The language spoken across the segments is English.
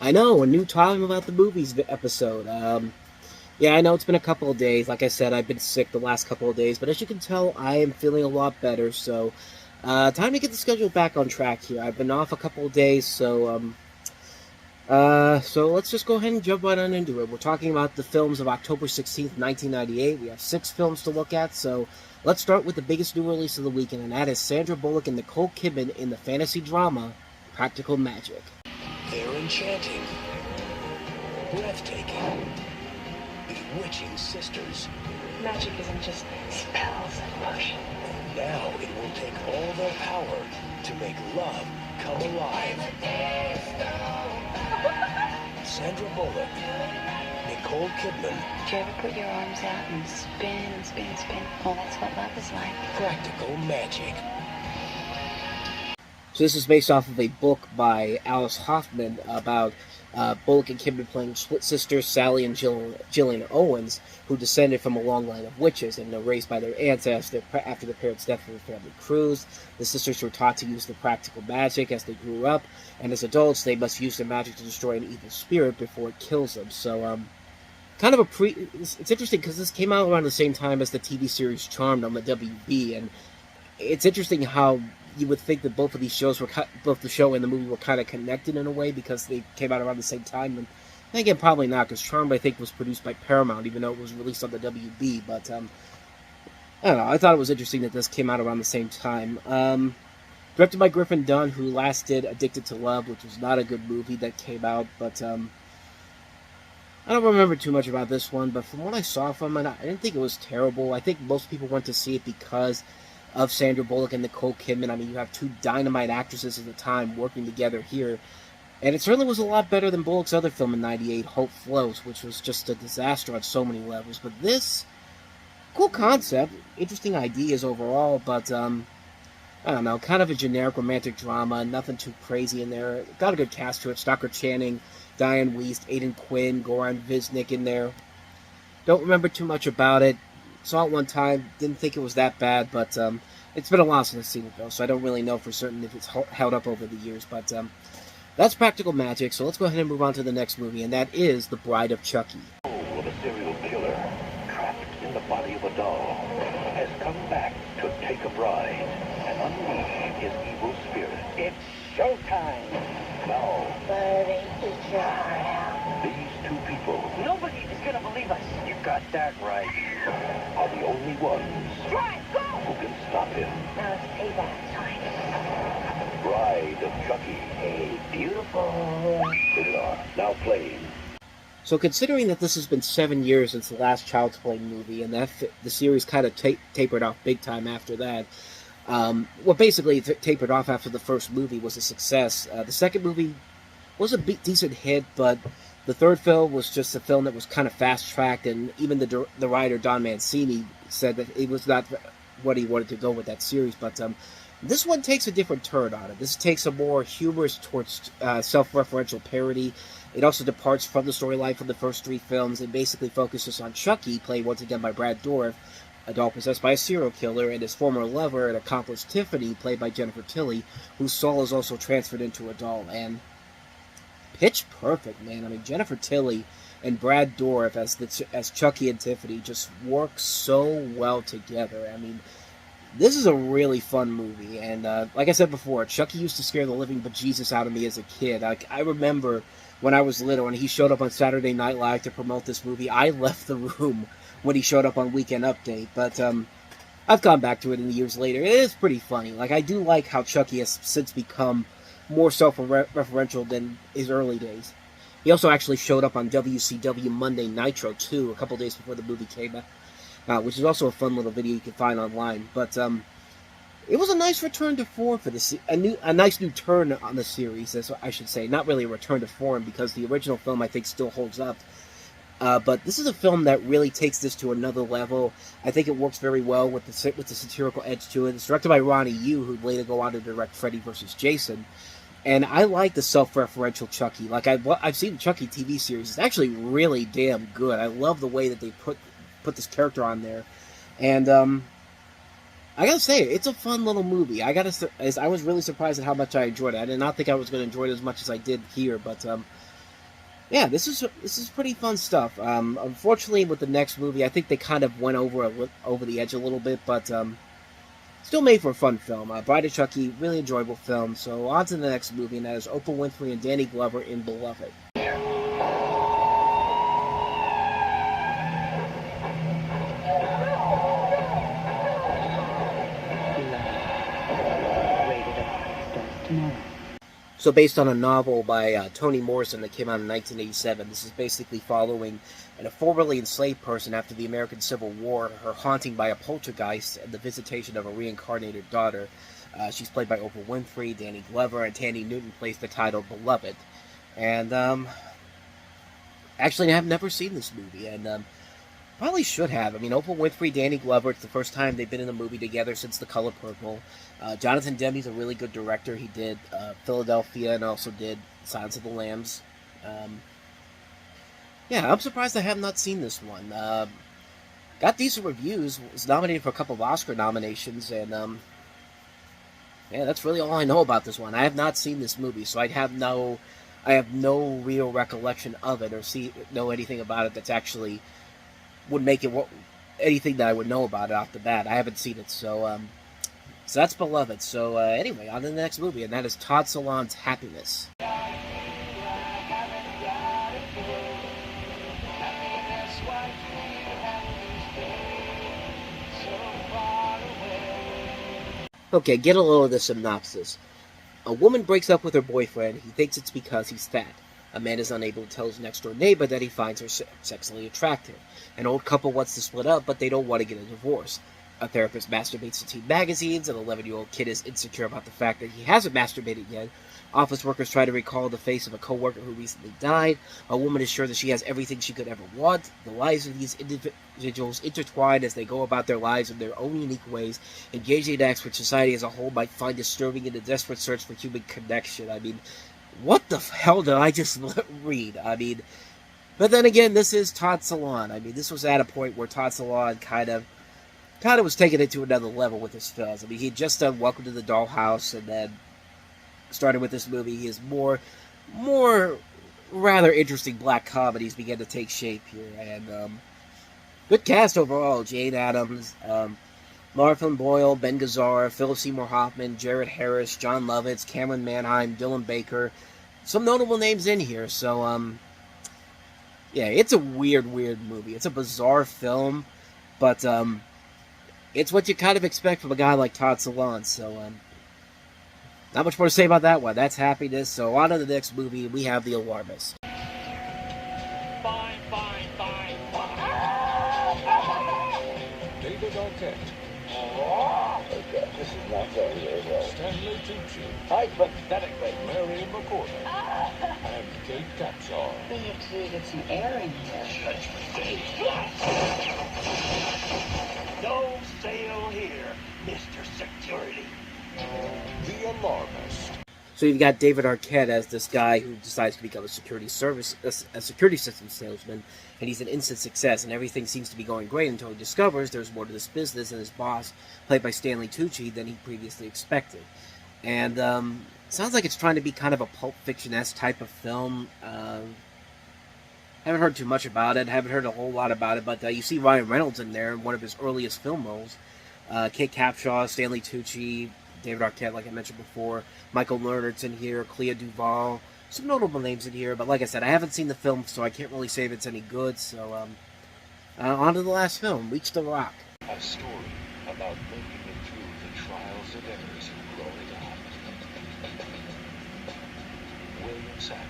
I know, a new Talking About the Movies episode. Yeah, I know it's been a couple of days. Like I said, I've been sick the last couple of days, but as you can tell, I am feeling a lot better. So, time to get the schedule back on track here. I've been off a couple of days, so let's just go ahead and jump right on into it. We're talking about the films of October 16th, 1998. We have 6 films to look at, so let's start with the biggest new release of the weekend, and that is Sandra Bullock and Nicole Kidman in the fantasy drama Practical Magic. They're enchanting, breathtaking, bewitching sisters. Magic isn't just spells and potions. Now it will take all their power to make love come alive. Sandra Bullock, Nicole Kidman. Do you ever put your arms out and spin and spin and spin? Well, that's what love is like. Practical Magic. So this is based off of a book by Alice Hoffman about Bullock and Kidman playing split sisters Sally and Gillian Owens, who descended from a long line of witches and were raised by their aunts after their parents' death from a family cruise. The sisters were taught to use the practical magic as they grew up, and as adults they must use their magic to destroy an evil spirit before it kills them. So, kind of it's interesting because this came out around the same time as the TV series Charmed on the WB, and it's interesting how you would think that both of these shows both the show and the movie were kind of connected in a way because they came out around the same time. And again, probably not, because Charmed, I think, was produced by Paramount, even though it was released on the WB. But, I don't know, I thought it was interesting that this came out around the same time. Directed by Griffin Dunn, who last did Addicted to Love, which was not a good movie that came out, but, I don't remember too much about this one, but from what I saw from it, I didn't think it was terrible. I think most people went to see it because of Sandra Bullock and Nicole Kidman. I mean, you have two dynamite actresses at the time working together here. And it certainly was a lot better than Bullock's other film in '98, Hope Floats, which was just a disaster on so many levels. But this, cool concept, interesting ideas overall, but, I don't know, kind of a generic romantic drama, nothing too crazy in there. Got a good cast to it. Stockard Channing, Diane Wiest, Aidan Quinn, Goran Visnik in there. Don't remember too much about it. Saw it one time, didn't think it was that bad, but it's been a while since I've seen it, though, so I don't really know for certain if it's held up over the years, but that's Practical Magic, so let's go ahead and move on to the next movie, and that is The Bride of Chucky. The soul of a serial killer, trapped in the body of a doll, has come back to take a bride and unleash his evil spirit. It's showtime! Now, Birdie, eat your heart out. these two people Nobody is going to believe us. you got that right, are the only ones Drive, go! who can stop him. Now it's payback time. Bride of Chucky. A beautiful. Rated R. Now playing. So considering that this has been 7 years since the last Child's Play movie, and that the series kind of tapered off big time after that, basically tapered off after the first movie was a success. The second movie was a decent hit, but the third film was just a film that was kind of fast-tracked, and even the writer, Don Mancini, said that it was not what he wanted to go with that series, but this one takes a different turn on it. This takes a more humorous towards self-referential parody. It also departs from the storyline from the first 3 films and basically focuses on Chucky, played once again by Brad Dourif, a doll possessed by a serial killer, and his former lover and accomplice Tiffany, played by Jennifer Tilly, whose soul is also transferred into a doll. And pitch perfect, man. I mean, Jennifer Tilly and Brad Dourif as Chucky and Tiffany just work so well together. I mean, this is a really fun movie, and like I said before, Chucky used to scare the living bejesus out of me as a kid. I remember when I was little and he showed up on Saturday Night Live to promote this movie, I left the room when he showed up on Weekend Update, but I've gone back to it in the years later. It is pretty funny. Like, I do like how Chucky has since become more self-referential than his early days. He also actually showed up on WCW Monday Nitro, too, a couple days before the movie came out, which is also a fun little video you can find online. But it was a nice return to form for this, a nice new turn on the series, as I should say. Not really a return to form, because the original film, I think, still holds up. But this is a film that really takes this to another level. I think it works very well with the satirical edge to it. It's directed by Ronnie Yu, who'd later go on to direct Freddy vs. Jason. And I like the self-referential Chucky. Like, I've seen the Chucky TV series. It's actually really damn good. I love the way that they put this character on there. And I gotta say, it's a fun little movie. I was really surprised at how much I enjoyed it. I did not think I was going to enjoy it as much as I did here, but Yeah, this is pretty fun stuff. Unfortunately, with the next movie, I think they kind of went over the edge a little bit, but still made for a fun film. Bride of Chucky, really enjoyable film. So on to the next movie, and that is Oprah Winfrey and Danny Glover in Beloved. So based on a novel by Toni Morrison that came out in 1987, this is basically following a formerly enslaved person after the American Civil War, her haunting by a poltergeist and the visitation of a reincarnated daughter. She's played by Oprah Winfrey, Danny Glover, and Tandy Newton plays the title Beloved. And actually, I've never seen this movie, and probably should have. I mean, Oprah Winfrey, Danny Glover, it's the first time they've been in a movie together since The Color Purple. Jonathan Demme's a really good director. He did Philadelphia and also did Silence of the Lambs. Yeah, I'm surprised I have not seen this one. Got decent reviews. Was nominated for a couple of Oscar nominations, and yeah, that's really all I know about this one. I have not seen this movie, so I have no real recollection of it or know anything about it that's actually would make it anything that I would know about it off the bat. I haven't seen it, so that's Beloved. So anyway, on to the next movie, and that is Todd Solondz's Happiness. Okay, get a load of the synopsis. A woman breaks up with her boyfriend. He thinks it's because he's fat. A man is unable to tell his next-door neighbor that he finds her sexually attractive. An old couple wants to split up, but they don't want to get a divorce. A therapist masturbates to teen magazines. An 11-year-old kid is insecure about the fact that he hasn't masturbated yet. Office workers try to recall the face of a coworker who recently died. A woman is sure that she has everything she could ever want. The lives of these individuals intertwine as they go about their lives in their own unique ways, engaging in acts which society as a whole might find disturbing in a desperate search for human connection. I mean, what the hell did I just read? I mean, but then again, this is Todd Solondz. I mean, this was at a point where Todd Solondz kind of was taking it to another level with his films. I mean, he had just done Welcome to the Dollhouse, and then started with this movie. He has more rather interesting black comedies began to take shape here, and good cast overall. Jane Addams, Martha Boyle, Ben Gazzara, Philip Seymour Hoffman, Jared Harris, John Lovitz, Cameron Manheim, Dylan Baker. Some notable names in here. So, yeah, it's a weird movie. It's a bizarre film, but it's what you kind of expect from a guy like Todd Solondz. So, not much more to say about that one. That's Happiness. So, on to the next movie, we have The Alarmist. Fine. David Arquette. Okay, this is not going very well. Stanley Tucci. Hypothetically. Marion McCormick. And Kate Capshaw. We need to get some air in here. No sale here, Mr. Security. The Alarmist. So you've got David Arquette as this guy who decides to become a security system salesman, and he's an instant success, and everything seems to be going great until he discovers there's more to this business and his boss, played by Stanley Tucci, than he previously expected. And sounds like it's trying to be kind of a Pulp Fiction-esque type of film. Haven't heard too much about it, haven't heard a whole lot about it, but you see Ryan Reynolds in there in one of his earliest film roles. Kate Capshaw, Stanley Tucci, David Arquette, like I mentioned before. Michael Lerner's in here, Clea Duvall. Some notable names in here, but like I said, I haven't seen the film, so I can't really say if it's any good. So, on to the last film, Reach the Rock. A story about making it through the trials and errors of growing up. William Sadler,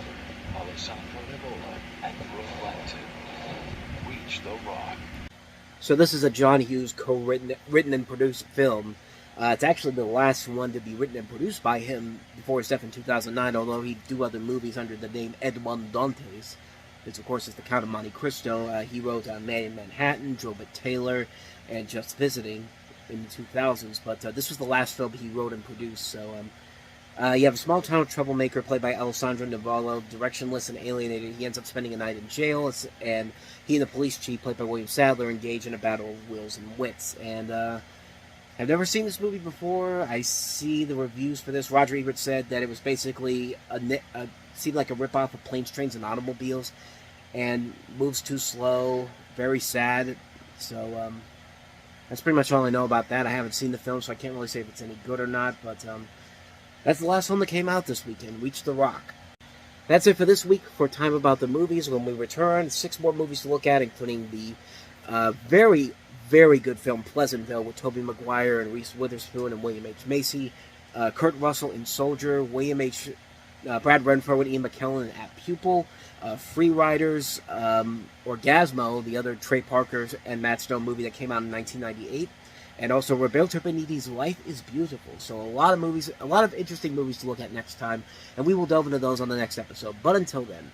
Alessandro Nivola, and Brooke Langton. Reach the Rock. So this is a John Hughes written and produced film. It's actually the last one to be written and produced by him before his death in 2009, although he'd do other movies under the name Edmond Dantes, which of course is the Count of Monte Cristo. He wrote Man in Manhattan, Drove It Taylor, and Just Visiting in the 2000s, but this was the last film he wrote and produced. So you have a small-town troublemaker played by Alessandro Nivola, directionless and alienated. He ends up spending a night in jail, and he and the police chief, played by William Sadler, engage in a battle of wills and wits. And I've never seen this movie before. I see the reviews for this. Roger Ebert said that it was basically seemed like a ripoff of Planes, Trains, and Automobiles, and moves too slow, very sad. So that's pretty much all I know about that. I haven't seen the film, so I can't really say if it's any good or not. But that's the last film that came out this weekend, Reach the Rock. That's it for this week for Time About the Movies. When we return, 6 more movies to look at, including the very, very good film Pleasantville with Tobey Maguire and Reese Witherspoon and William H. Macy, Kurt Russell in Soldier, Brad Renfro and Ian McKellen at Pupil, Free Riders, Orgasmo, the other Trey Parker and Matt Stone movie that came out in 1998, and also Roberto Benigni's Life is Beautiful. So a lot of interesting movies to look at next time, and we will delve into those on the next episode. But until then,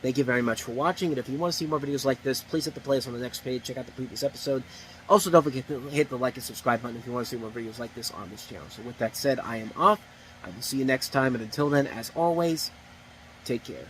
thank you very much for watching, and if you want to see more videos like this, please hit the playlist on the next page, check out the previous episode. Also, don't forget to hit the like and subscribe button if you want to see more videos like this on this channel. So with that said, I am off. I will see you next time, and until then, as always, take care.